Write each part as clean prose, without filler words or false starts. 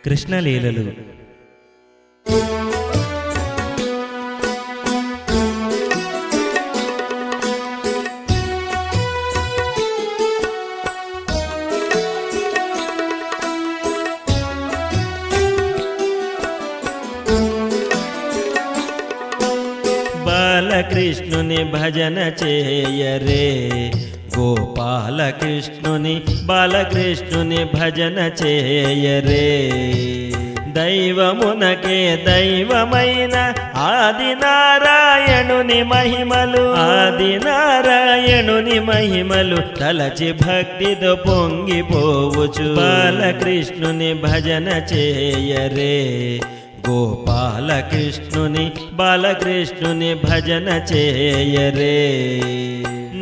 కృష్ణలీలలు. బాలకృష్ణుని భజన చేయరే, గోపాలకృష్ణుని బాలకృష్ణుని భజన చేయరే. దైవమునకే దైవమైన ఆదినారాయణుని మహిమలు, ఆదినారాయణుని మహిమలు తలచి భక్తితో పొంగిపోవచ్చు. బాలకృష్ణుని భజన చేయరే, గోపాలకృష్ణుని బాలకృష్ణుని భజన చేయరే.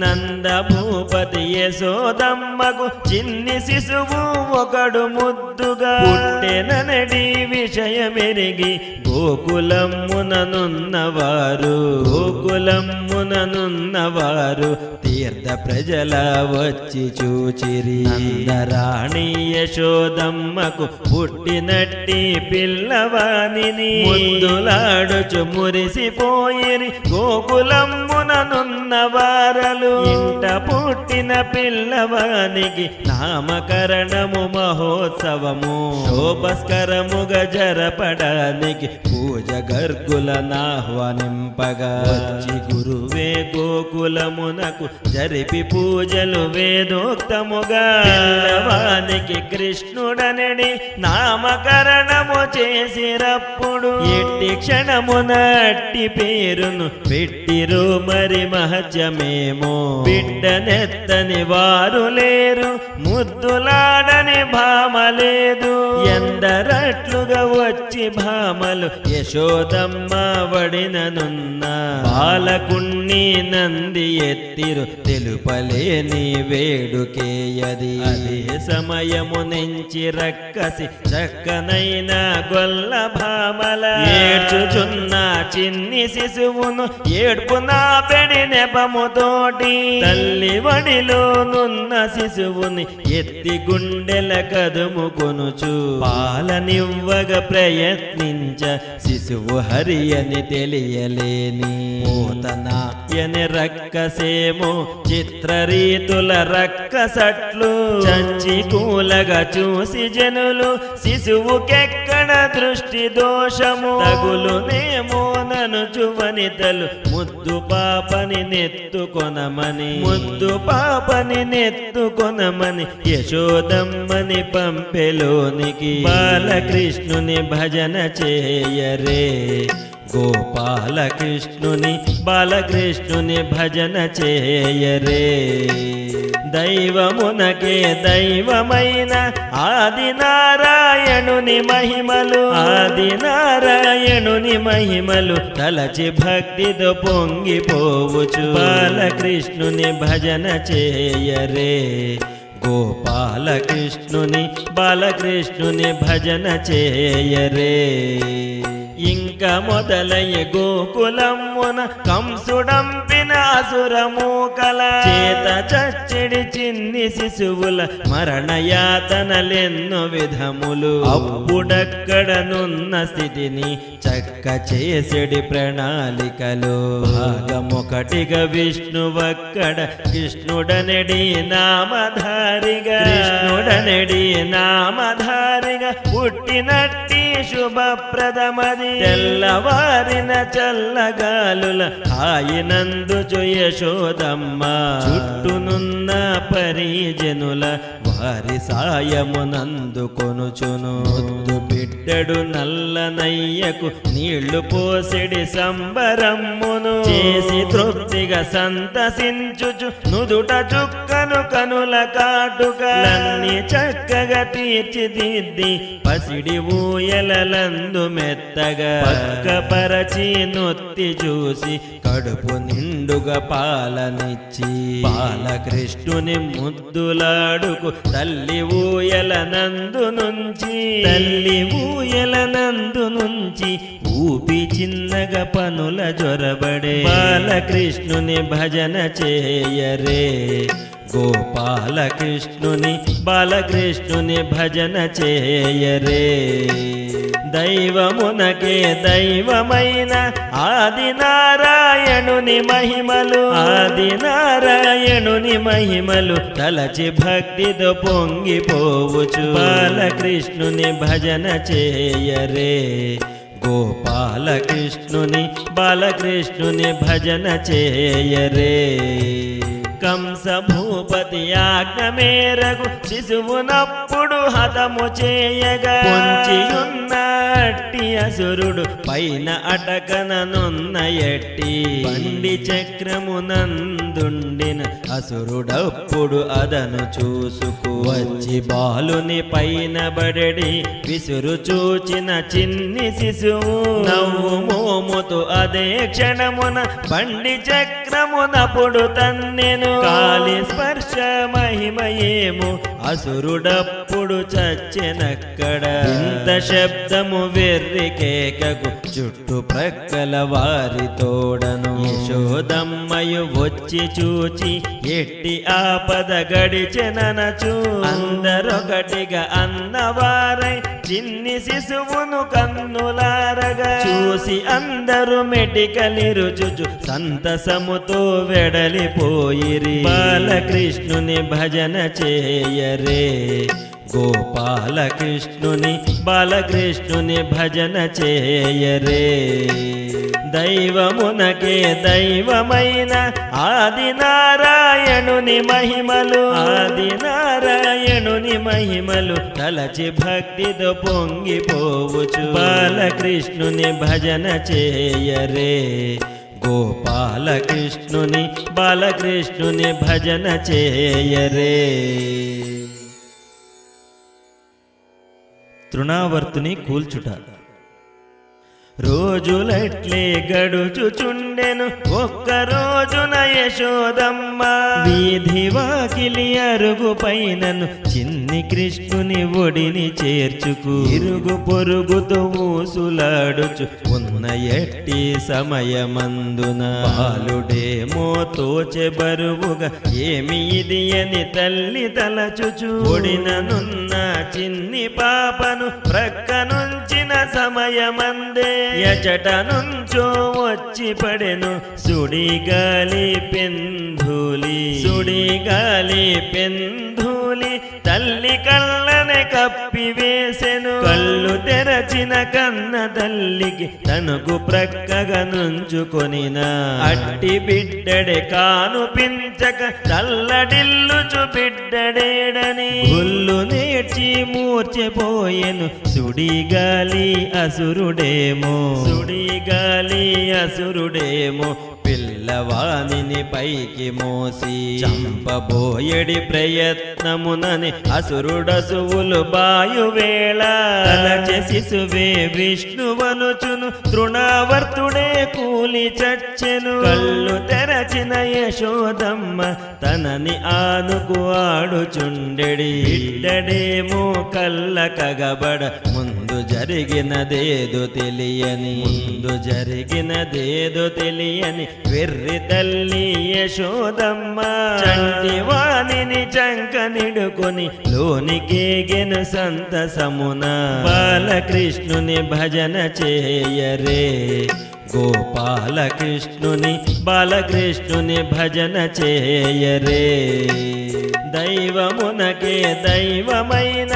నందభూపతి యశోదమ్మకు చిన్ని శిశువు ఒకడు ముద్దుగా పుట్టెననడి విషయమెరిగి గోకులమ్ముననున్నవారు, గోకులమ్ముననున్నవారు తీర్థ ప్రజల వచ్చి చూచిరి. నందరాణి యశోదమ్మకు పుట్టినట్టి పిల్లవానిని ముద్దులాడుచు మురిసిపోయిరి గోకులమ్ముననున్నవారలు. ఇంట పుట్టిన పిల్లవానికి నామకరణము మహోత్సవము, శోభస్కరముగా జరపడానికి పూజ గర్గులనాహ్వానింపగా వచ్చి గురువే గోకులమునకు జరిపి పూజలు వేదోక్తముగా పిల్లవానికి కృష్ణుడనడి నామకరణము చేసిరప్పుడు ఎట్టి క్షణమున అట్టి పేరును పెట్టిరు మరి మహత్యమేమో. బిడ్డనెత్తని వారు లేరు, ముద్దులాడని భామ లేదు. ఎందరట్లుగా వచ్చి భామలు యశోదమ్మ వడిననున్న బాలకుణ్ణి నంది ఎత్తిరు తెలుపలేని వేడుకేయది. అదే సమయము నుంచి రక్కసి చక్కనైన గొల్ల భామల ఏడ్చుచున్న చిన్ని శిశువును ఏడ్పున పెడి నెపముతోటి తల్లి వడిలోనున్న శిశువుని ఎత్తి గుండెల కదుముకొనుచు పాలనివ్వగ ప్రయత్నించ శిశువు హరి అని తెలియలేని పోతనాయని రక్కసేమో చిత్రరీతుల రక్కసట్లు చచ్చి కూలగా చూసి జనులు శిశువుకెక్కడ దృష్టి దోషము తగులునేమో ననుచు వనితలు ముద్దు పాపని నెత్తుకొనమని, ముద్దు పాపని నెత్తుకొనమని యశోదమ్మని పంపెలోనికి. బాలకృష్ణుని భజన చేయరే, గోపాలకృష్ణుని బాలకృష్ణుని భజన చేయరే. దైవమునకే దైవమైన ఆదినారాయణుని మహిమలు, ఆదినారాయణుని మహిమలు తలచి భక్తితో పొంగిపోవచ్చు. బాలకృష్ణుని భజన చేయరే, గోపాలకృష్ణుని బాలకృష్ణుని భజన చేయరే. ఇంక మొదలయ్య గోకులమ్మున కంసుడంపిన అసురమూకల చేత చచ్చిడి చిన్ని శిశువుల మరణయాతనలెన్నో విధములు. అప్పుడక్కడనున్న స్థితిని చక్క చేసిడి ప్రణాళికలు భాగమొకటిగా విష్ణువక్కడ కృష్ణుడనడి నామధారిగా, కృష్ణుడనడి నామధారిగా పుట్టినట్టి శుభప్రదమది. తెల్లవారిన చల్లగాలుల హాయినందుచు యశోదమ్మ చుట్టునున్న పరిజనుల వారి సాయమునందుకొనుచును. ముద్దు బిడ్డడు నల్లనయ్యకు నీళ్లు పోసిడి సంబరమ్మును చేసి తృప్తిగా సంతసించుచు నుదుట చుక్కను కనుల కాటుకలన్నీ చక్కగా తీర్చిదిద్ది పసిడి ఊయలలందు మెత్తగా పక్కపరచి నొత్తి చూసి కడుపు నిండుగా పాలనిచ్చి బాలకృష్ణుని ముద్దులాడుకు తల్లి ఊయల నందు నుంచి, తల్లి ఊయల నందు నుంచి ఊపి చిన్నగా పనుల జొరబడే. బాలకృష్ణుని భజన చేయరే, గోపాలకృష్ణుని బాలకృష్ణుని భజన చేయరే. దైవమునకే దైవమైన ఆదినారాయణుని మహిమలు, ఆదినారాయణుని మహిమలు తలచి భక్తితో పొంగిపోవచ్చు. బాలకృష్ణుని భజన చేయరే. గోపాలకృష్ణుని బాలకృష్ణుని భజన చేయరే. కంస భూపతి ఆజ్ఞ మేరకు శిశువునప్పుడు హతము చేయగా పొంచియున్న అట్టి అసురుడు పైన అటకననున్న ఎట్టి బండి చక్రమునందుండిన అసురుడప్పుడు అదను చూసుకు వచ్చి బాలుని పైన బడడి విసురు చూచిన చిన్ని శిశువు నవ్వు మోముతూ అదే క్షణమున బండి చక్రమునప్పుడు తన్నెను. కాలి స్పర్శ మహిమయేమో అసురుడప్పుడు చచ్చెనక్కడ. ఇంత శబ్దము వెర్రి కేకకు చుట్టుప్రక్కల వారి తోడను. యశోదమ్మయు వచ్చి చూచి ఎట్టి ఆపద గడిచెననచు అందరొకటిగా అన్నవారై చిన్ని శిశువును కన్నులారగా చూసి అందరూ మెటికలిరుచుచు సంతసముతో వెడలిపోయిరి. బాలకృష్ణుని భజన చేయరే. గోపాలకృష్ణుని బాలకృష్ణుని భజన చేయరే. దైవమునకే దైవమైన ఆదినారాయణుని మహిమలు, ఆదినారాయణుని మహిమలు తలచి భక్తితో పొంగిపోవచ్చు. బాలకృష్ణుని భజన చేయరే. గోపాలకృష్ణుని బాలకృష్ణుని భజన చేయరే. తృణావర్తుని కూల్చుట. రోజులట్లే గడుచుచుండెను ఒక్క రోజున యశోదమ్మ వీధి వాకిలి అరుగు పైనను చిన్ని కృష్ణుని ఒడిని చేర్చుకు ఇరుగు పొరుగుతో ఊసులాడుచు ఉన్న ఎట్టి సమయమందున బాలుడేమో తోచె బరువుగా ఏమి ఇది అని తల్లి తలచుచు ఒడిననున్న చిన్ని పాపను ప్రక్కనుంచిన సమయమందే ఎచట నుంచో వచ్చి పడెను సుడిగాలి పెంధూలి, సుడిగాలి పెంధూలి తల్లి కళ్ళనే కప్పివేసెను. కళ్ళు తెరచిన కన్న తల్లికి తనకు ప్రక్కగా నుంచుకొనిన అట్టి బిడ్డడే కాను పించక తల్లడిల్లుచు బిడ్డడేడని గుళ్ళు నేర్చి మూర్చెపోయెను సుడిగాలి అసురుడేమో, సుడిగాలి అసురుడేమో పిల్లవానిని పైకి మోసి చంపబోయడి ప్రయత్నమునని అసురుడసువులు బాయువేళ తలచె శిశువే విష్ణువనుచును తృణావర్తుడే కూలి చచ్చెను. కళ్ళు తెరచిన యశోదమ్మ తనని ఆనుకు ఆడుచుండెడి బిడ్డడేమో కళ్ళ కగబడ ముందు జరిగినదేదో తెలియని, ముందు జరిగినదేదో తెలియని వెర్రి తల్లి యశోదమ్మ చంటి వాణిని చంక నిడుకొని లోనికేగెను సంతసమున. బాలకృష్ణుని భజన చేయరే. గోపాలకృష్ణుని బాలకృష్ణుని భజన చేయరే. దైవమునకే దైవమైన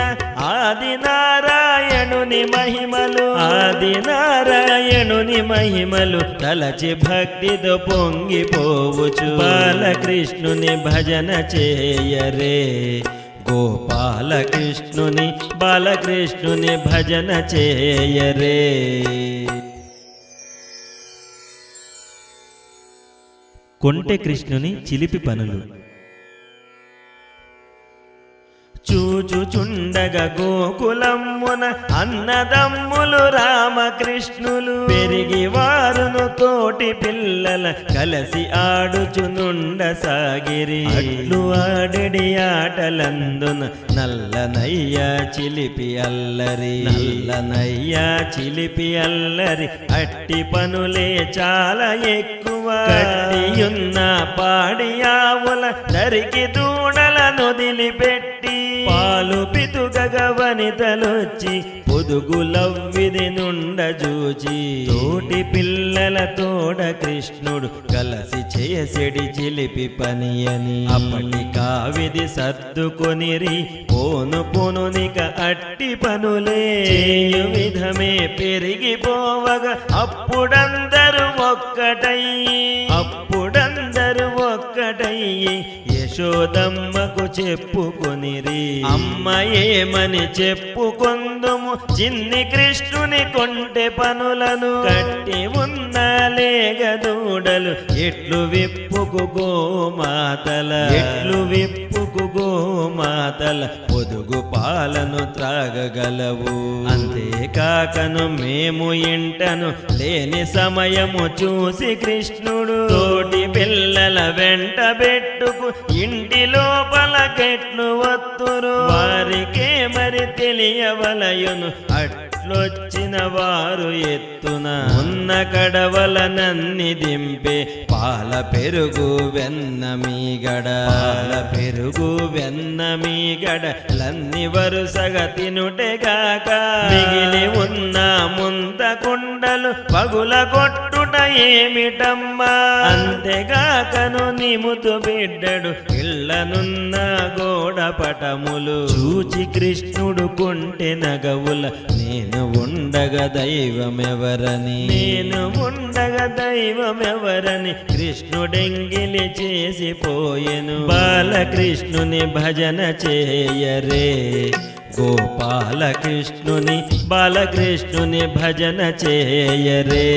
ఆదినారాయణుని మహిమలు, ఆదినారాయణుని మహిమలు తలచి భక్తితో పొంగిపోవచ్చు. బాలకృష్ణుని భజన చేయరే. గోపాలకృష్ణుని బాలకృష్ణుని భజన చేయరే. కొంటె కృష్ణుని చిలిపి పనులు. చూచుచుండగ గోకులమ్మున అన్నదమ్ములు రామకృష్ణులు పెరిగి వారును తోటి పిల్లల కలిసి ఆడుచునుండ సాగిరి. అట్లు ఆడెడి ఆటలందున నల్లనయ్య చిలిపి అల్లరి, నల్లనయ్య చిలిపి అల్లరి అట్టి పనులే చాలా ఎక్కువ. కట్టియున్న పాడి ఆవుల దరికి దూడ వనితలనొదిలిపెట్టి పాలు పితుగగ వనితలొచ్చి పొదుగులవ్విది నుండ చూచి తోటి పిల్లల తోడ కృష్ణుడు కలసి చేసెడి చిలిపి పని అని అప్పటి కావిది సర్దుకొనిరి పోను పొనునిక అట్టి పనులే చేయు విధమే పెరిగిపోవగా అప్పుడందరూ ఒక్కటయ్యి యశోదమ్మకు చెప్పుకొనిరి అమ్మ ఏమని చెప్పుకొందుము చిన్ని కృష్ణుని కొంటె పనులను కట్టి ఉన్న లేగదూడలు ఎట్లు విప్పుకు గోమాతల పొదుగు పాలను త్రాగగలవు అంతేకాకను మేము ఇంటను లేని సమయము చూసి కృష్ణుడు తోటి పిల్లల వెంట పెట్టుకు ఇంటి లోపల కెట్లు వత్తురు వారికే మరి తెలియవలయును అట్లొచ్చిన వారు ఎత్తున ఉన్న కడవల నన్ని దింపే పాల పెరుగు వెన్న మీగడ లన్ని వరుసగా తినుటెగాక మిగిలి ఉన్న ముంత కుండలు పగుల కొట్టుట ఏమిటమ్మా అంతేగాకను నిముతు బిడ్డడు ఇళ్ళనున్న గోడ పటములు చూచి కృష్ణుడు కొంటె నగవుల నేను ఉండగ దైవమెవరని కృష్ణుడెంగిలి చేసిపోయెను బాలకృష్ణుని భజన చేయరే బాలకృష్ణుని భజన చేయరే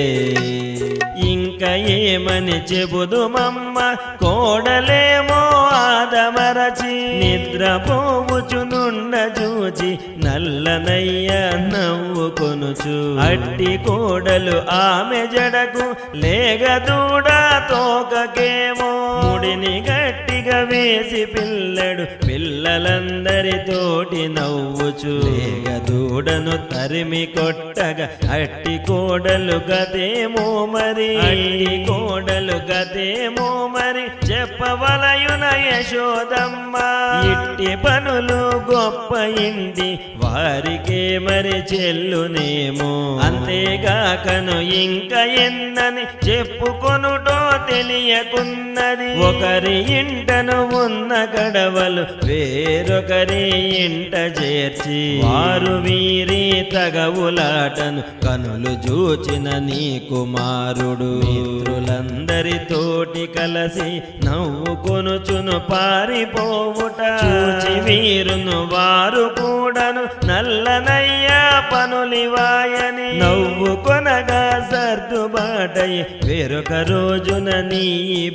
ఇంకా ఏమని చెబుదుమమ్మ కోడలేమో ఆదమరచి నిద్రపోవుచునుండ చూచి నల్లనయ్య నవ్వుకొనుచు అట్టి కోడలు ఆమె జడకు లేగదూడ తోకకేమో ముడిని గట్టిగా వేసి పిల్లలందరితోటి నవ్వుచు లేగదూడను తరిమి కొట్టగా అట్టి కోడలు గదేమో మరి చెప్పవలయున యశోదమ్మ ఇట్టి పనులు గొప్ప ఇంటి వారికే మరి చెల్లునేమో అంతేగాకను ఇంకా ఎన్నని చెప్పుకొనుటో తెలియకున్నది ఒకరి ఇంటను ఉన్న గడవలు వేరొకరి ఇంట చేర్చి వారు వీరి తగవులాటను కనులు చూచిన నీ కుమారుడు మిత్రులందరితోటి కలసి నవ్వుకొనుచును పారిపోవుట చూచి వీరును వారు కూడాను నల్లనయ్య పనులివాయని నవ్వుకొనగా సర్దుబాటై వేరొక రోజున నీ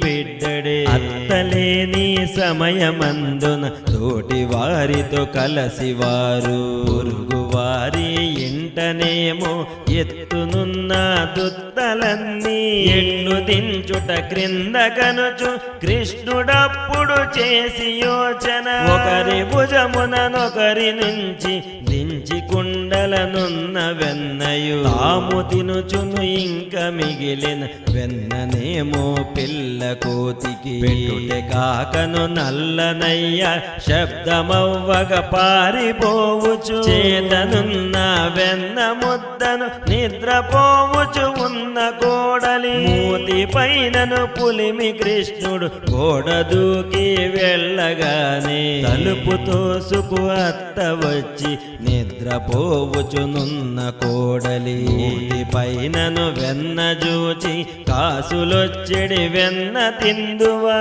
బిడ్డడే అత్తలేని సమయమందున తోటి వారితో కలసి వారు పొరుగు వారి ఇంటనేమో ఎత్తునున్న దుత్తలన్నీ ఎట్లు దించుట క్రింద కనుచు కృష్ణుడప్పుడు చేసి యోచన ఒకరి భుజముననొకరి నుంచి దించి కుండలనున్న వెన్నయు తాము తినుచును ఇంకా మిగిలిన వెన్ననేమో పిల్ల కోతికి పెట్టుటే కాకను నల్లనయ్య శబ్దమవ్వగ పారిపోవుచు చేతనున్న వెన్న ముద్దను నిద్రపోవుచు ఉన్న కోడలి మూతి పైనను పులిమి కృష్ణుడు గోడ దూకి వెళ్ళగానే తలుపు తోసుకు అత్త వచ్చి నిద్రపోవుచునున్న కోడలి మూతి పైనను వెన్న జూచి కాసులొచ్చెడి వెన్న తిందువా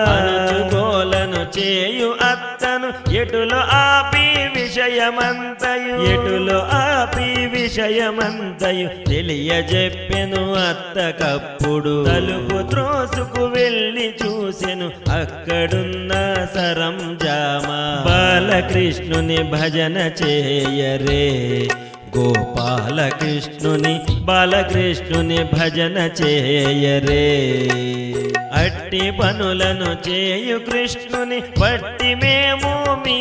గోలను చేయు అత్తను ఎటులో ఆపి విషయమంతయు తెలియజెప్పెను అత్తకప్పుడు తలుపు త్రోసుకు వెళ్ళి చూసెను అక్కడున్న సరంజామ బాలకృష్ణుని భజన చేయరే బాలకృష్ణుని భజన చేయరే అట్టి పనులను చేయు కృష్ణుని పట్టి మేము మీ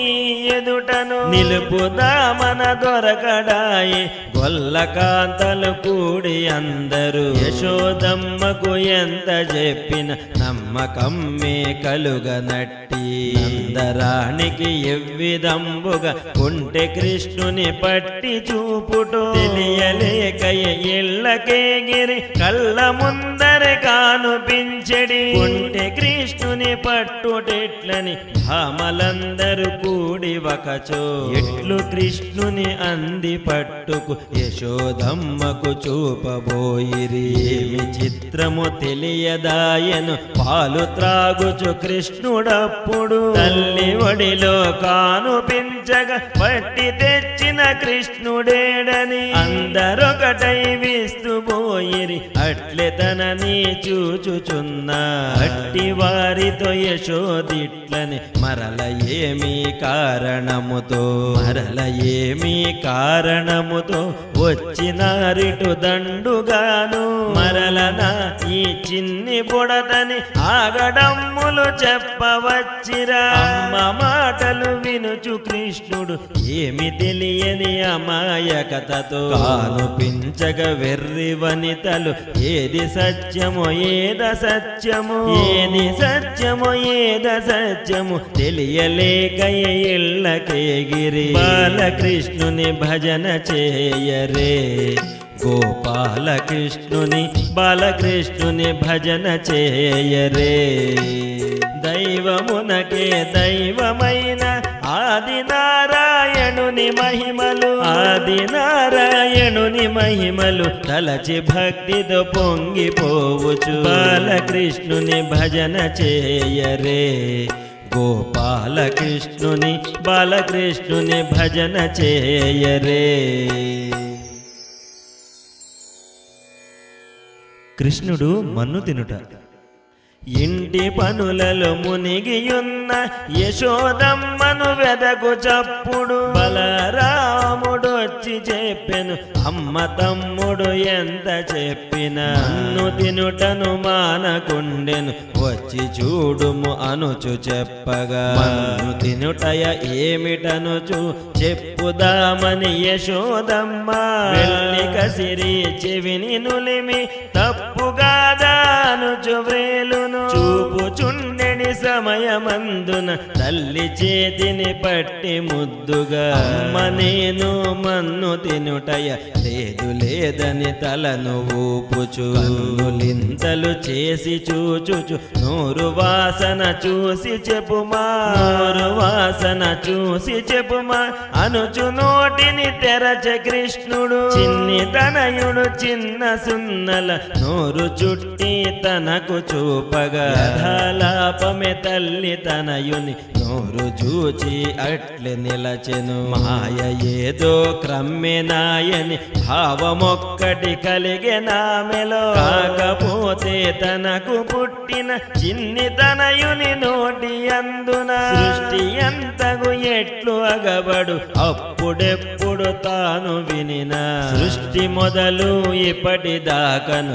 ఎదుటను నిలుపుదామన దొరకడాయి గొల్ల కాంతలు కూడి అందరూ యశోదమ్మకు ఎంత చెప్పిన నమ్మకమ్మే కలుగనట్టి అందరానికి ఎవ్విదంబుగా ఉంటే కృష్ణుని పట్టి చూపుటో తెలియలేకయ ఇళ్ళకేగిరి కళ్ళ ముందర కానుపించడి ఉంటే కృష్ణుని పట్టుటెట్లని భామలందరూ కూడి ఒకచో ఎట్లు కృష్ణుని అంది పట్టుకు యశోదమ్మకు చూపబోయిరి ఏమి చిత్రము తెలియదాయను పాలు త్రాగుచు కృష్ణుడప్పుడు తల్లి ఒడిలో కానుపించగా పట్టి తెచ్చిన కృష్ణుడేడని అందరొకటై విస్తుబోయిరి అట్లే తనని చూచుచున్నా అట్టి వారితో యశోదిట్లని మరల ఏమీ కారణముతో వచ్చినారిటు దండుగాను మరలన ఈ చిన్ని బుడతని ఆగడమ్ములు చెప్పవచ్చిరా అమ్మ మాటలు వినుచు కృష్ణుడు ఏమి తెలియని అమాయకతతో కానుపించగ వెర్రి వనితలు ఏది సత్యమో ఏద సత్యము తెలియలేక ఇళ్ళకేగిరి బాలకృష్ణుని భజన చేయరే బాలకృష్ణుని భజన చేయరే దైవమునకే దైవమైన ఆదినారాయణుని మహిమలు తలచి భక్తితో పొంగిపోవచ్చు బాలకృష్ణుని భజన చేయరే బాలకృష్ణుని భజన చేయరే. కృష్ణుడు మన్ను తినుట. ఇంటి పనులలో మునిగియున్న యశోదమ్మను వెదకు చప్పుడు బలరాముడొచ్చి చెప్పెను అమ్మ తమ్ముడు ఎంత చెప్పినా మన్ను తినుటను మానకుండెను వచ్చి చూడుము అనుచు చెప్పగా మన్ను తినుటయ ఏమిటనుచు చెప్పుదామని యశోదమ్మ వెళ్ళి కసిరి చెవిని నులిమి తప్పుగాదా అనుచు వ్రేలును చూపుచుండెని సమయమందున తల్లి చేతిని పట్టి ముద్దుగా అమ్మ నేను మన్ను తినుటయ లేదని తలను ఊపుచు కన్నులింతలు చేసి చూచుచు నోరు వాసన చూసి చెప్పుమా అనుచు నోటిని తెరచ కృష్ణుడు చిన్ని తనయుడు చిన్న సున్నల నోరు చుట్టి తనకు చూపగా యథాలాపమే తల్లి తనయుని నోరు చూచి అట్లే నిలచెను మాయ ఏదో క్రమ్మెనాయని భావమొక్కటి కలిగే నామెలో కాకపోతే తనకు పుట్టిన చిన్ని తనయుని నోటి అందున సృష్టి ఎంతగు ఎట్లు అగబడు అప్పుడెప్పుడు తాను వినిన సృష్టి మొదలు ఇప్పటిదాకను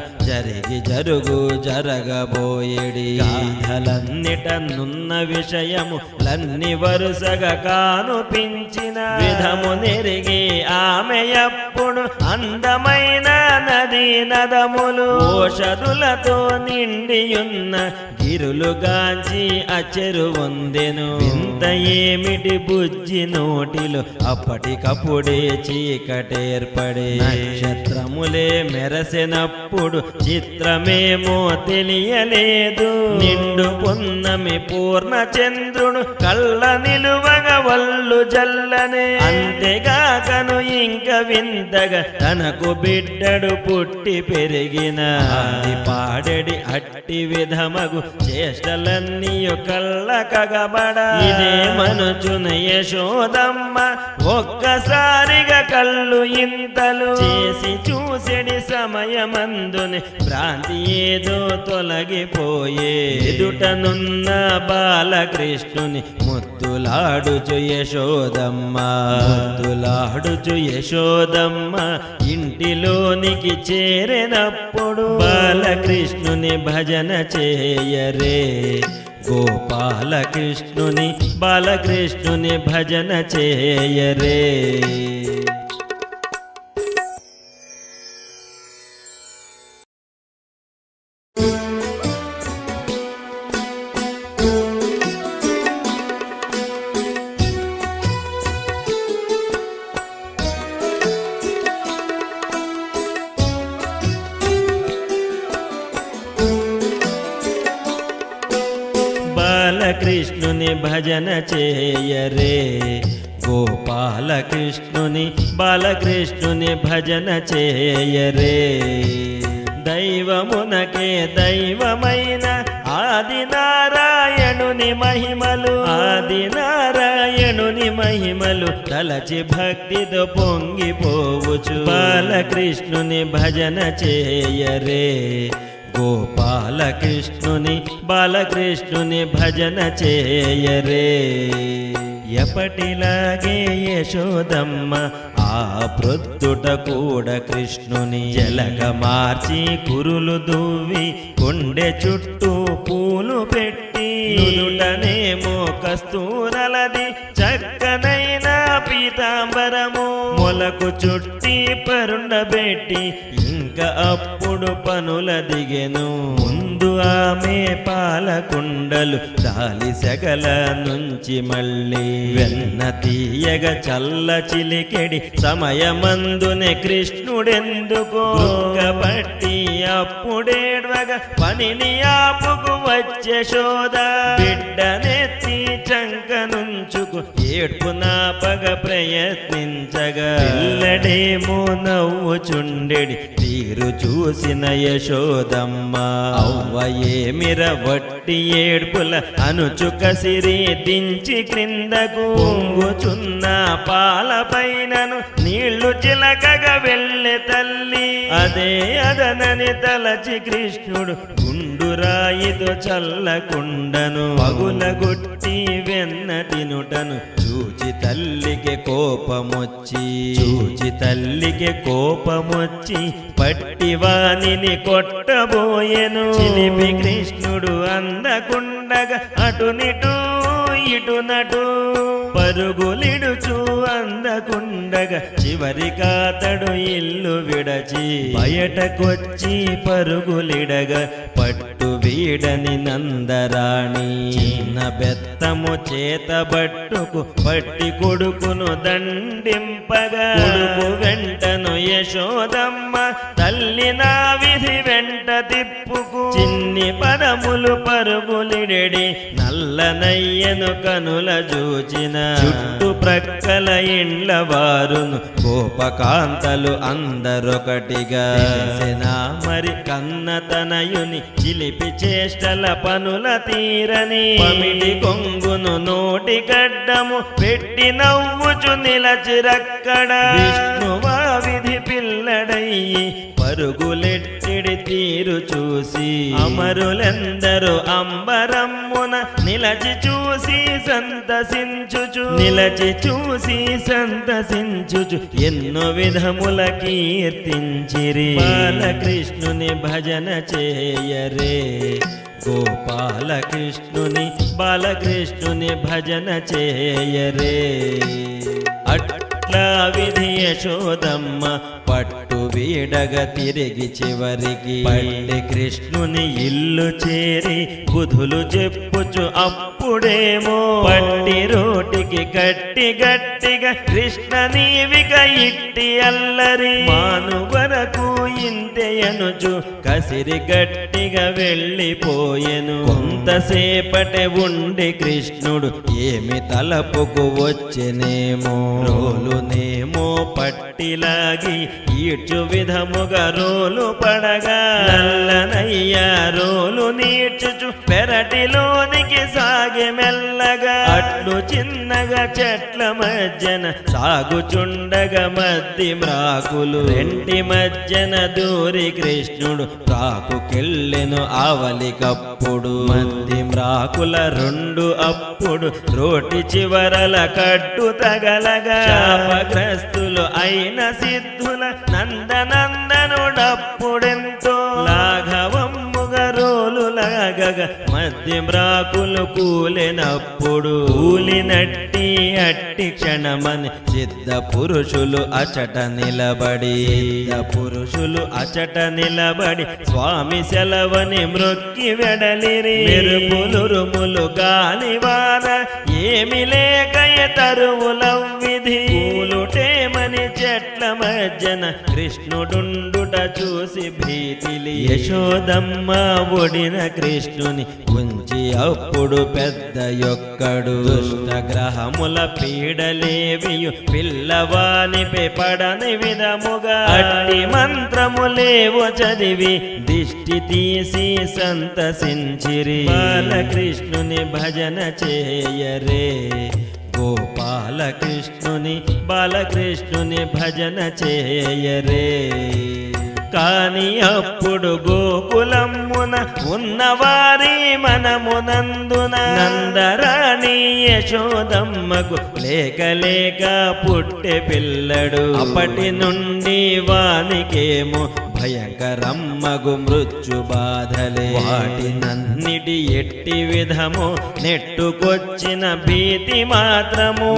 జరగబోయేడి గాథలన్నిట నున్న విషయము లన్ని వరుసగా కానుపించిన విధము నెరిగి ఆమె ఎప్పుడు అందమైన నది నదములు ఓషధులతో నిండియున్న గిరులు గాంచి అచెరు వందెను ఇంత ఏమిటి బుజ్జి నోటిలో అప్పటికప్పుడే చీకటేర్పడే నక్షత్రములే మెరసినప్పుడు చిత్రమేమో తెలియలేదు నిండు పున్నమి పూర్ణ చంద్రుడు కళ్ళ నిలువగా వల్లు జల్లనే అంతేగాకను ఇంక వింతగా తనకు బిడ్డడు పుట్టి పెరిగిన పాడెడి అట్టి విధమగు చేష్టలన్నీయు కళ్ళ కగబడ ఇదే మనుచున యశోదమ్మ ఒక్కసారిగా కళ్ళు ఇంతలు చేసి చూసెడి సమయమందుని భ్రాంతి ఏదో తొలగిపోయే ఎదుటనున్న బాలకృష్ణుని ముద్దులాడుచు యశోదమ్మ యశోదమ్మ ఇంటిలోనికి చేరినప్పుడు బాలకృష్ణుని భజన చేయరే. గోపాలకృష్ణుని బాలకృష్ణుని భజన చేయరే. బాలకృష్ణుని భజన చేయరే. గోపాలకృష్ణుని బాలకృష్ణుని భజన చేయరే. దైవమునకే దైవమైన ఆదినారాయణుని మహిమలు ఆదినారాయణుని మహిమలు తలచి భక్తితో పొంగిపోవచ్చు. బాలకృష్ణుని భజన చేయరే. గోపాలకృష్ణుని బాలకృష్ణుని భజన చేయరే. ఎప్పటిలాగే యశోదమ్మ ఆ ప్రొద్దుట కూడా కృష్ణుని జలగ మార్చి కురులు దువ్వి కొండె చుట్టూ పూలు పెట్టి నుదుటనేమో కస్తూరలది చక్కనైన పీతాంబరము మొలకు చుట్టి పరుండబెట్టి ఇంకా అప్పుడు పనుల దిగెను. ముందు ఆమె పాలకుండలు దాలి సెగల నుంచి మళ్ళీ వెన్న తీయగ చల్ల చిలికెడి సమయమందునే కృష్ణుడెందుకు పట్టి అప్పుడేడ్వగా పనిని ఆపుకు వచ్చే శోధ బిడ్డనెత్తి చంక నుంచుకు ఏడ్పు నాపగ ప్రయత్నించగా పిల్లడేమో నవ్వుచుండెడి తీరు చూసిన యశోదమ్మ అవ్వ ఏమిర వట్టి ఏడ్పుల అనుచు కసిరి దించి క్రిందకు పొంగుచున్న పాలపైనను నీళ్లు చిలకగా వెళ్ళే తల్లి అదే అదనని తలచి కృష్ణుడు గుండురాయితో చల్లకుండను పగులగొట్టి వెన్న తినుటను చూచి తల్లికి కోపమొచ్చి పట్టివానిని కొట్టబోయెను. చిలిపి కృష్ణుడు అందకుండగా అటునిటు ఇటునటు పరుగులిడుచు అందకుండగా చివరికాతడు ఇల్లు విడచి బయటకొచ్చి పరుగులిడగా పట్టు వీడని నందరాణి చిన్న బెత్తము చేతబట్టుకు పట్టి కొడుకును దండింపగా కొడుకు వెంటను యశోదమ్మ తల్లి నా విధి వెంట తిప్పుకు చిన్ని పదములు పరుగులిడెడి నల్లనయ్యను కనుల చూచిన చుట్టు ప్రక్కల ఇండ్ల వారును కోపకాంతలు అందరొకటిగా మరి కన్న తనయుని చిలిపి చేష్టల పనుల తీరని పమిడి కొంగును నోటి గడ్డము పెట్టి నవ్వుచు నిలచిరక్కడ విష్ణువా విధి పిల్లడయ్యి పరుగులెట్టిడి తీరు చూసి అమరులెందరూ అంబరమ్మున నిలచి చూసి సంతసించుచు ఎన్నో విధముల కీర్తించిరి. బాలకృష్ణుని భజన చేయరే. గోపాలకృష్ణుని బాలకృష్ణుని భజన చేయరే. అట్లా విధి యశోదమ్మ పట్టు వీడగ తిరిగి చివరికి పట్టి కృష్ణుని ఇల్లు చేరి బుధులు చెప్పుచు అప్పుడేమో పట్టి రోటికి గట్టిగా కృష్ణ నీవిక ఇట్టి అల్లరి మాను వరకు ఇంతెయనుచు కసిరి గట్టిగా వెళ్ళిపోయెను. కొంతసేపటి ఉండి కృష్ణుడు ఏమి తలపుకు వచ్చెనేమో రోలునేమో పట్టిలాగి ఈడ్చు విధముగా రోలు పడగా నల్లనయ్య రోలు నీడ్చుచు పెరటిలోనికి సాగి మెల్లగా అట్లు చిన్నగా చెట్ల మధ్యన సాగుచుండగా మధ్య మ్రాకులు రెంటి మధ్యన దూరి కృష్ణుడు రాకుకెళ్ళెను ఆవలికప్పుడు మధ్య మ్రాకుల రెండు అప్పుడు రోటి చివరల కట్టు తగలగా చాప శాపగ్రస్తులు అయిన సిద్ధుల నందనందనుడప్పుడెంతో లాఘవమ్ముగరోలులాగగ మధ్యమ్రాకులు కూలినప్పుడు కూలినట్టి అట్టి క్షణమని సిద్ధ పురుషులు అచట నిలబడి స్వామి సెలవని మ్రొక్కి వెడలిరి మెరుపులురుములు గాలివాన ఏమి లేకయ తరువులవ్విధి కూలుటేమని చెట్ల మధ్యన కృష్ణుడుండుట చూసి భీతిలి యశోదమ్మ ఒడిన కృష్ణుని ఉంచి అప్పుడు పెద్ద యొక్కడు దుష్టగ్రహముల పీడలేవియు పిల్లవానిపై పడని విధముగా అట్టి మంత్రములేవో చదివి దిష్టి తీసి సంతసించిరి బాలకృష్ణుని భజన చేయరే బాలకృష్ణుని భజన చేయరే కాని అప్పుడు గోకులమ్మున ఉన్నవారి మనమునందున నందరాణి యశోదమ్మకు లేక పుట్టె పిల్లడు అప్పటి నుండి వానికేమో భయంకరమ్మగు మృత్యు బాధలే వాటినన్నిటి ఎట్టి విధము నెట్టుకొచ్చిన భీతి మాత్రము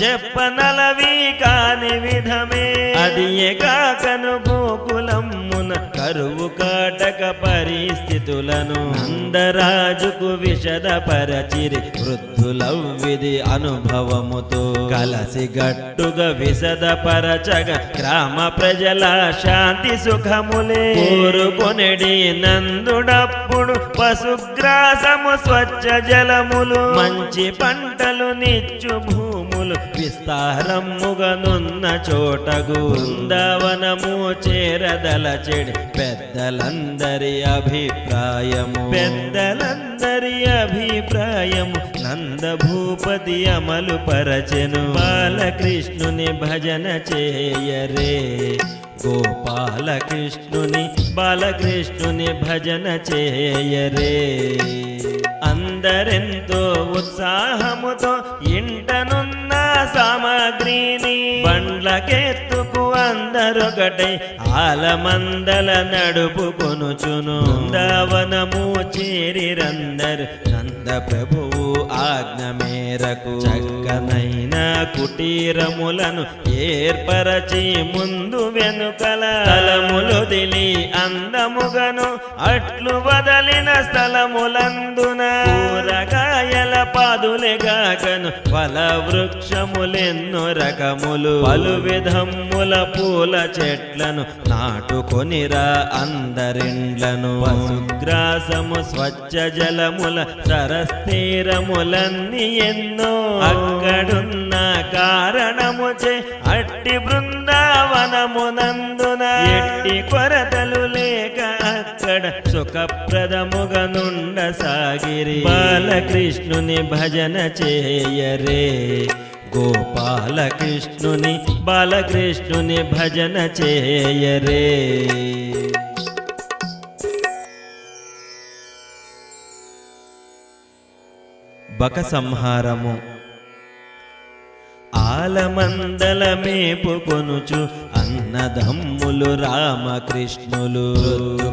చెప్పనలవి కాని విధమే అది కాకను గోకులమ్మున కరువు కాటక పరిస్థితులను నందరాజుకు విషదపరచిరి వృద్ధులవ్విది అనుభవముతో కలసి గట్టుగా విషదపరచగా గ్రామ ప్రజల శాంతి సుఖములే కోరుకొనెడి నందుడప్పుడు పశుగ్రాసము స్వచ్ఛ జలములు మంచి పంటలు నిచ్చు భూములు విస్తారముగనున్న చోటగు బృందావనము చేరదలచెడి పెద్దలందరి అభిప్రాయము నందభూపతి అమలు పరచెను బాలకృష్ణుని భజన చేయరే బాలకృష్ణుని భజన చేయరే అందరెంతో ఉత్సాహముతో ఇంటనున్న సామగ్రిని బండ్లకెత్తుకు అందరొకటై ఆలమందల నడుపుకొనుచును బృందావనము చేరిరందరు నంద ప్రభువు ఆజ్ఞ మేరకు చక్కనైన కుటీరములను ఏర్పరచి ముందు వెనుకల స్థలములొదిలి అందముగను అట్లు వదలిన స్థలములందున కూరగాయల పాదులెగాకను ఫల వృక్షములెన్నో రకములు పలు విధముల పూల చెట్లను నాటుకొనిరా అందరిండ్లను పశుగ్రాసము స్వచ్ఛ జలముల సరస్థీరములన్నీ ఎన్నో అక్కడున్న కారణముచే అట్టి బృందావనమునందున ఎట్టి కొరతలు లేక అక్కడ సుఖప్రదముగనుండ సాగిరి బాలకృష్ణుని భజన చేయరే బాలకృష్ణుని భజన చేయరే బక సంహారము ఆలమందల మేపుకొనుచు అన్నదమ్ములు రామకృష్ణులు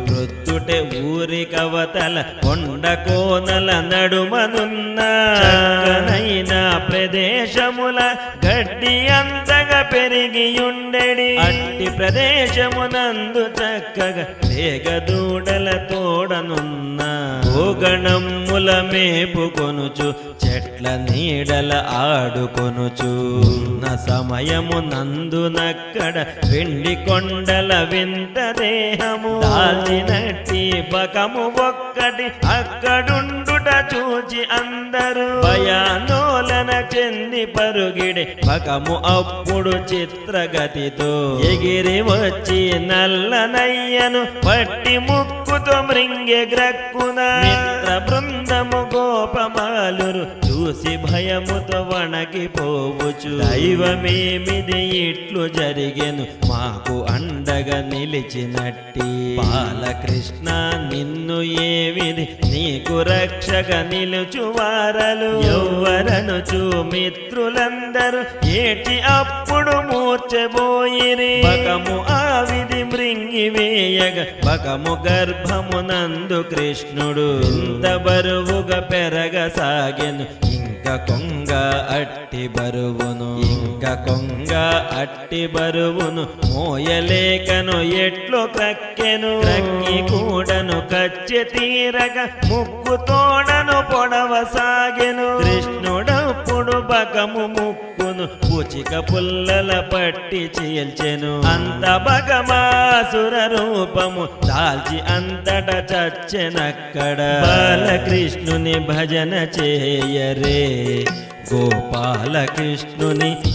ప్రొద్దుటే ఊరి కవతల కొండ కోనల నడుమనున్న చక్కనైన ప్రదేశముల గడ్డి అంతగా పెరిగియుండెడి అట్టి ప్రదేశమునందు చక్కగా లేగదూడల తోడనున్న గోగణమ్ముల మేపుకొనుచు చెట్ల నీడల ఆడుకొనుచు ఉన్న సమయము నందునక్కడ వెండి కొండల వింత దేహము దాల్చినట్టి బకము ఒక్కటి అక్కడుండుట చూచి అందరూ భయాందోళన చెంది పరుగిడి బకము అప్పుడు చిత్రగతితో ఎగిరి వచ్చి నల్లనయ్యను పట్టి ముక్కుతో మృంగె గ్రక్కున మిత్ర బృందము గోపమాలురు చూసి భయముతో వణకిపోవచ్చు. దైవమేమిది ఇట్లు జరిగెను మాకు అండగా నిలిచినట్టి. బాలకృష్ణ నిన్ను ఏ విధి నీకు రక్షగా నిలుచువారలు. ఎవ్వరనుచు మిత్రులందరూ ఏడ్చి అప్పుడు మూర్చబోయిరి. బకము ఆ విధి మృంగి వేయగ బకము గర్భమునందు కృష్ణుడు ఇంత బరువుగా పెరగసాగెను. ఇంకా కొంగ అట్టి బరువును మోయలేకను ఎట్లో క్రక్కెను. క్రక్కి కూడను కచ్చె తీరగ ముక్కు తోడను పొడవసాగెను. కృష్ణుడప్పుడు బకము ముక్కును పూచిక పుల్లల పట్టి చీల్చెను. అంత బకమాసుర రూపము దాల్చి అంతట చచ్చెనక్కడ. బాలకృష్ణుని భజన చేయరే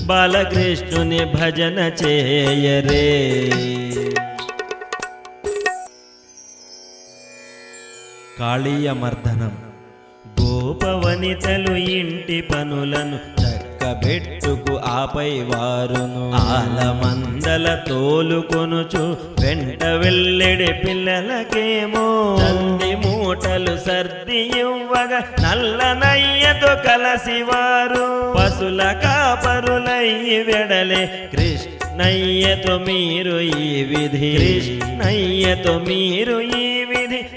బాలకృష్ణుని భజన చేయరే. కాళీయమర్దనం. గోపవనితలు ఇంటి పనులను చక్కబెట్టుకు ఆపై వారును ఆలమందల తోలుకొనుచు వెంట వెళ్ళెడి పిల్లలకేమో నంది మూటలు సర్ది ఇవ్వగా నల్ల నయ్యతో కలసి వారు పశుల కాపరులయ్యి వెడలే. కృష్ణయ్యతో మీరు ఈ విధి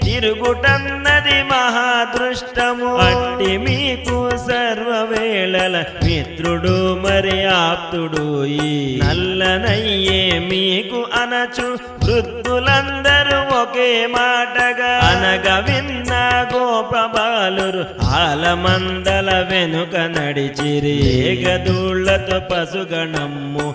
తిరుగుటన్నది మహాదృష్టము. అట్టి మీకు సర్వవేళల మిత్రుడు మరి ఆప్తుడు ఈ నల్లనయ్యే మీకు అనచు వృద్ధులందరూ ఒకే మాటగా అనగా విన్న గోపబాలురు ఆలమందల వెనుక నడిచిరి. ఏగదూళ్లతో పసుగణమ్ము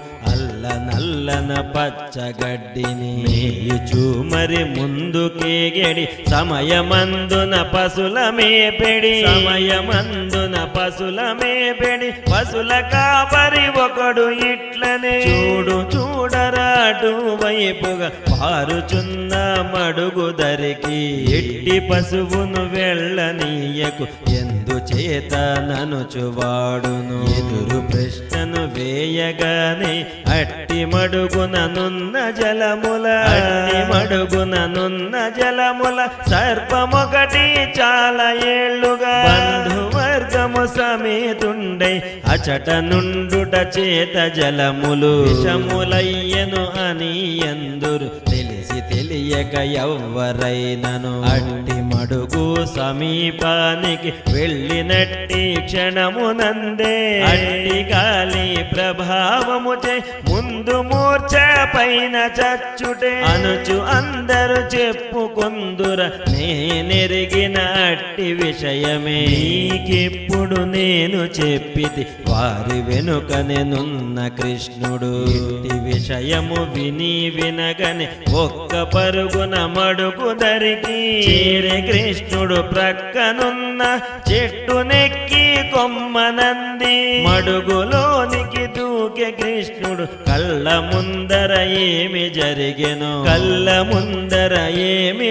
నల్లన పచ్చగడ్డిని మేయుచు మరి ముందుకేగెడి. సమయమందున పశుల మేపెడి పశుల కాపరి ఒకడు ఇట్లనే చూడరాటు వైపుగా పారుచున్న మడుగు దరికి. ఎట్టి పశువును వెళ్ళనీయకు ఎందుచేత ననుచువాడును. ఎదురు ప్రశ్నను వేయగానే అట్టి మడుగుననున్న జలముల సర్పమొకటి చాలా ఏళ్లుగా బంధువర్గము సమేతుండై అచట నుండుట చేత జలములు విషములయ్యను అని ఎందురు తెలియక ఎవ్వరైనను. అట్టి మడుగు సమీపానికి వెళ్ళినట్టి క్షణమునందే అట్టి గాలి ప్రభావముచే ముందు మూర్ఛ పైన చచ్చుటే అనుచు అందరూ చెప్పుకొందుర. నేనెరిగిన అట్టి విషయమే నీకిప్పుడు నేను చెప్పితి వారి వెనుకనెనున్న కృష్ణుడు. ఇట్టి విషయము వినగని ఒక్క పరుగున మడుగు దరికి చేరే కృష్ణుడు ప్రక్కనున్న చెట్టు నెక్కి కొమ్మనంది. మడుగులోనికి దూకే కృష్ణుడు కళ్ళ ముందర ఏమి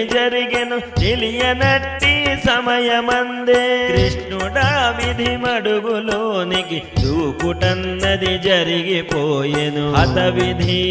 జరిగెను తెలియనట్టి సమయమందే. కృష్ణుడా విధి మడుగులోనికి దూకుటన్నది జరిగిపోయెను. అత విధి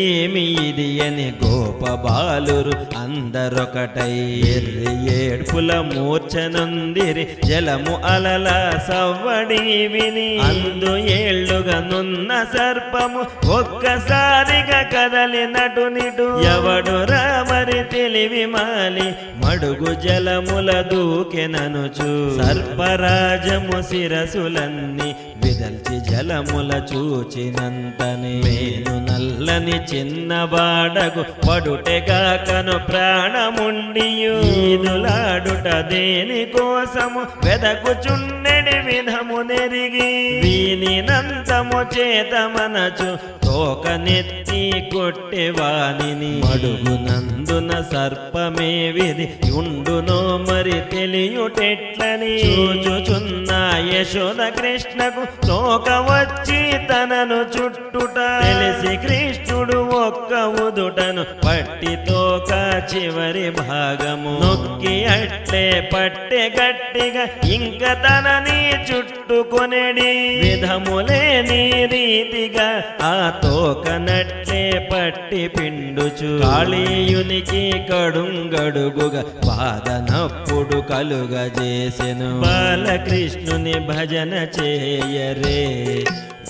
ఏమి ఇది అని గోపబాలురు అందరొకటై ఎర్రి ఏడ్పుల మూర్ఛనుందిరి. జలము అలల సవ్వడి విని అందు ఏళ్లుగా నున్న సర్పము ఒక్కసారిగా కదలినటు నిటు. ఎవడు రామరి తెలివి మాలి మడుగు జలముల దూకెననుచు సర్పరాజము శిరసులన్నీ విదల్చి జలముల చూచినంతనే మేను నల్లని చిన్నవాడగు పడుటెగాకను ప్రాణముండియు ఈదులాడుట దేని కోసము వెదకుచున్నెడి విధము నెరిగి వీనినంతము చేత మనచు తోక నెత్తి కొట్టెవానిని. మడుగునందున సర్పమే విధి ఉండునో మరి తెలియుటెట్లని చూచుచున్న యశోద కృష్ణకు తోక వచ్చి తనను చుట్టుట తెలిసి కృష్ణుడు కృష్ణుడు ఒక్క ఉదుటను పట్టితోక చివరి భాగము నొక్కి అట్లే పట్టె గట్టిగా ఇంక తనని చుట్టుకొనెడి విధములేని రీతిగా ఆ తోకనట్లే పట్టి పిండుచు కాళీయునికి కడుంగడుగుగా బాధనప్పుడు కలుగజేసెను బాలకృష్ణుని భజన చేయరే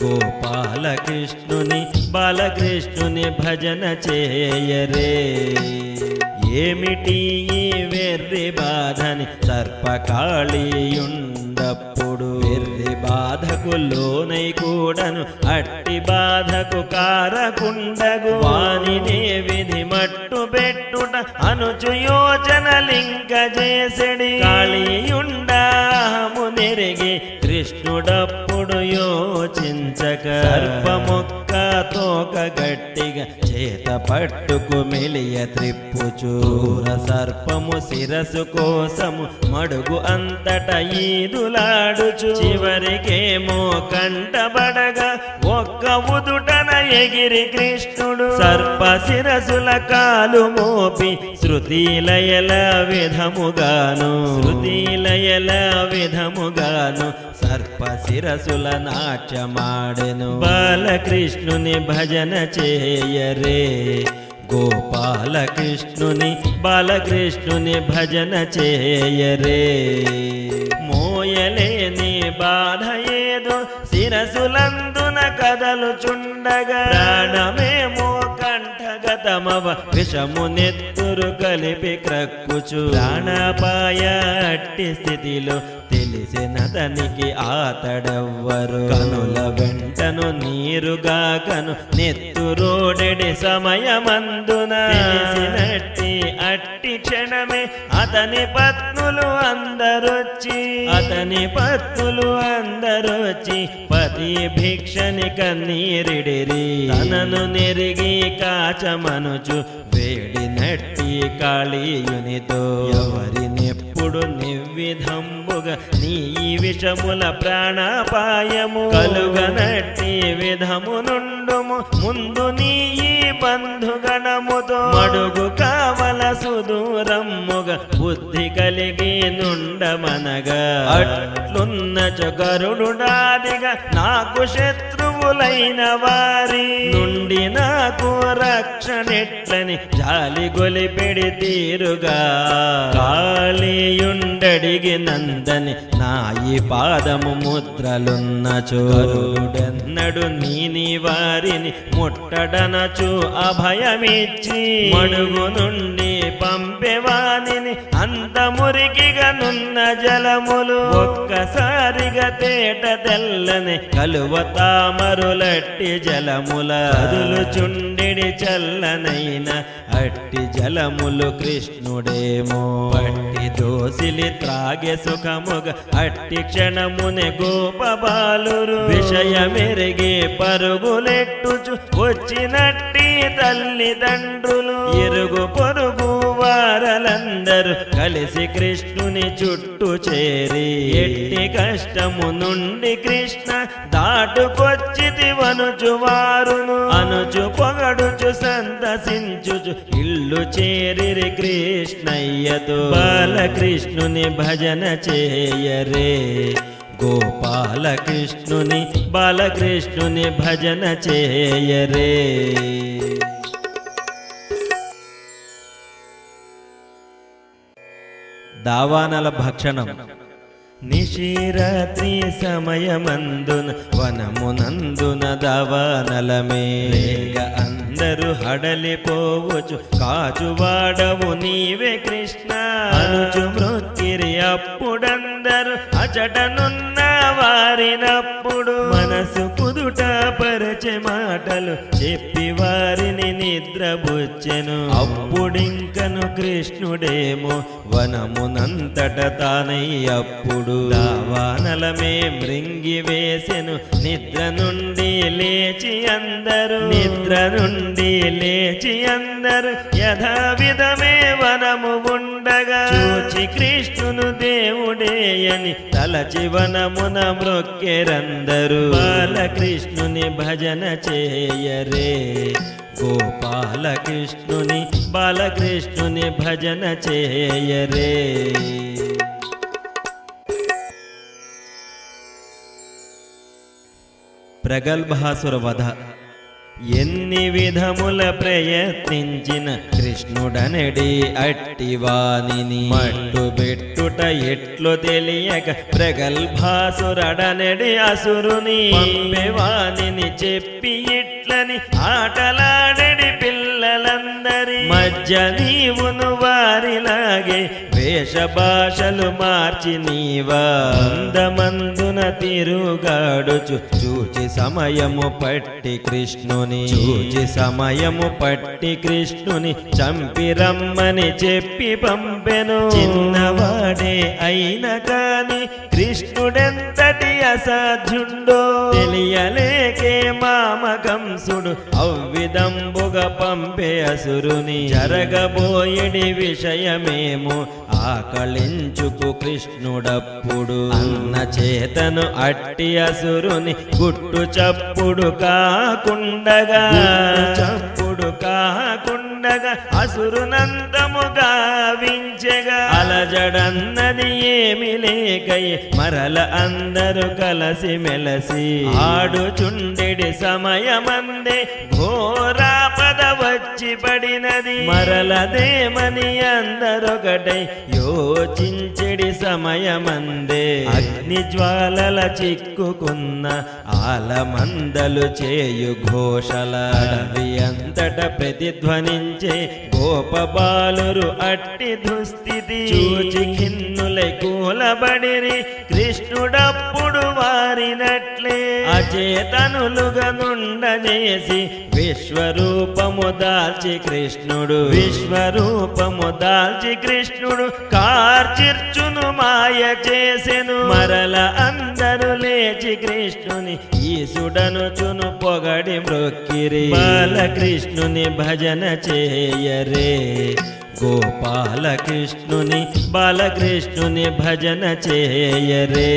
గోపాలకృష్ణుని బాలకృష్ణుని భజన చేయరే ఏమిటి ఈ వెర్రి బాధని సర్పకాళీయుండప్పుడు వెర్రి బాధకు లోనై కూడను అట్టి బాధకు కారకుండగు వానినే విధి మట్టు పెట్టుట అనుచు యోచనలింక చేసెడి కాళీయుండాము నెరిగి కృష్ణుడప్పుడు యోచించక సర్పమొక్క తోక గట్టిగా చేత పట్టుకు మెలియ త్రిప్పుచూర సర్పము శిరసు కోసము మడుగు అంతట ఈదులాడుచు చివరికేమో కంటబడగా ఒక్క ఉదుటన ఎగిరి కృష్ణుడు సర్ప శిరసుల కాలు మోపి శృతిలయల విధముగాను సర్ప శిరసుల నాట్యమాడెను బాలకృష్ణుని భజన చేయరే గోపాలకృష్ణుని బాలకృష్ణుని భజన చేయరే మోయలేని బాధ ఏదో శిరసులందున కదలుచుండగా ప్రాణమేమో కంఠగతమవ విషము నెత్తురు కలిపి క్రక్కుచు ప్రాణాపాయ అట్టి స్థితిలో తెలిసినతనికి ఆతడెవ్వరు కనుల వెంటను నీరుగాకను నెత్తురోడెడి సమయమందున తెలిసినట్టి అట్టి క్షణమే అతని పత్నులు అందరొచ్చి పతి భిక్షని కన్నీరిడిరి తనను నెరిగి కాచమనుచు వేడినట్టి కాళీయునితో ఎవరినెప్పుడు నివ్విధంబుగా నీ విషముల ప్రాణాపాయము కలుగనట్టి విధము నుండుము ముందు నీ బంధుగణముతో మడుగు కావల సుదూరమ్ముగా బుద్ధి కలిగి నుండమనగా అట్లున్న గరుడుడాదిగా నాకు శత్రువులైన వారి నుండి నాకు రక్షణెట్లని జాలి గొలిపెడి తీరుగా కాళీయుండడిగి నందని నా ఈ పాదము ముద్రలున్నచు గరుడెన్నడు నీ వారిని ముట్టడనచు అభయమిచ్చి మడుగు నుండి పంపెవానిని అంత మురికిగా నున్న జలములు ఒక్కసారిగా తేట తెల్లని కలువ తామరులట్టి జలముల అదులుచుండెడి చల్లనైన అట్టి జలములు కృష్ణుడేమో అట్టి దోసిలి త్రాగే సుఖముగా అట్టి క్షణమునే గోపబాలురు విషయమెరిగి పరుగులెట్టుచు వచ్చినట్టి తల్లిదండ్రులు ఇరుగు పొరుగు వారలందరూ కలిసి కృష్ణుని చుట్టూ చేరి ఎట్టి కష్టము నుండి కృష్ణ దాటుకొచ్చితివనుచు వారును అనుచు పొగడుచు సంతసించుచు ఇల్లు చేరిరి కృష్ణయ్యతో బాలకృష్ణుని భజన చేయరే గోపాలకృష్ణుని బాలకృష్ణుని భజన చేయరే దావానల భక్షణం నిశిరాత్రి సమయమందున వనమునందున దావానలమేగ అందరూ హడలిపోవచ్చు కాచువాడవు నీవే కృష్ణ అనుచు మృత్తిరి అప్పుడందరూ అచటనున్న వారినప్పుడు మనసు కుదుట పరచే మాటలు చెప్పి వారిని నిద్రబుచ్చెను అప్పుడింకను కృష్ణుడేమో వనమునంతట తానై అప్పుడు దావానలమే మృంగి వేసెను నిద్ర నుండి లేచి అందరు యథావిధమే వనము ఉండగా చూచి కృష్ణును దేవుడేయని తలచి వనమున మ్రొక్కెరందరు బాలకృష్ణుని భజన భజన చేయరే గోపాలకృష్ణుని బాలకృష్ణుని భజన చేయరే. ప్రగల్భాసుర వధ. ఎన్ని విధముల ప్రయత్నించిన కృష్ణుడనడి అట్టివానిని మట్టు బెట్టుట ఎట్లు తెలియక ప్రగల్భాసురడనడి అసురుని పంపెవానిని చెప్పి ఇట్లని ఆటలాడడి పిల్లలందరి మధ్య నీవును వారిలాగే వేష భాషలు మార్చి నీవా అందమందున తిరుగాడుచు చూచి సమయము పట్టి కృష్ణుని చంపి రమ్మని చెప్పి పంపెను. చిన్నవాడే అయిన కాని కృష్ణుడెంతటి అసాధ్యుండో తెలియలేకే మామకంసుడు అవ్విదంబుగా పంపే అసురుని. జరగబోయడి విషయమేమో ఆకళించుకు కృష్ణుడప్పుడు అన్న చేతను అట్టి అసురుని గుట్టు చప్పుడు కాకుండగా అసురునంతముగా వించెగా అలజడన్నది ఏమి లేకై మరల అందరూ కలసి మెలసి ఆడుచుండెడి సమయమందే ఘోరాపద వచ్చి పడినది. మరలదేమని అందరొకటై యోచించెడి సమయమందే అగ్ని జ్వాలల చిక్కుకున్న ఆలమందలు చేయు ఘోషల అడవి అంతట ప్రతిధ్వనించే గోపబాలురు అట్టి దుస్థితి చూచి ఖిన్నులై కూలబడిరి. కృష్ణుడప్పుడు వారినట్లే అచేతనులుగా నుండజేసి విశ్వరూపము దాల్చి కృష్ణుడు కార్చిర్చును మాయ చేసెను. మరల అందరూ లేచి కృష్ణుని ఈసుడనుచును పొగడి మ్రొక్కిరి. బాలకృష్ణుని భజన చేయరే గోపాలకృష్ణుని బాలకృష్ణుని భజన చేయరే.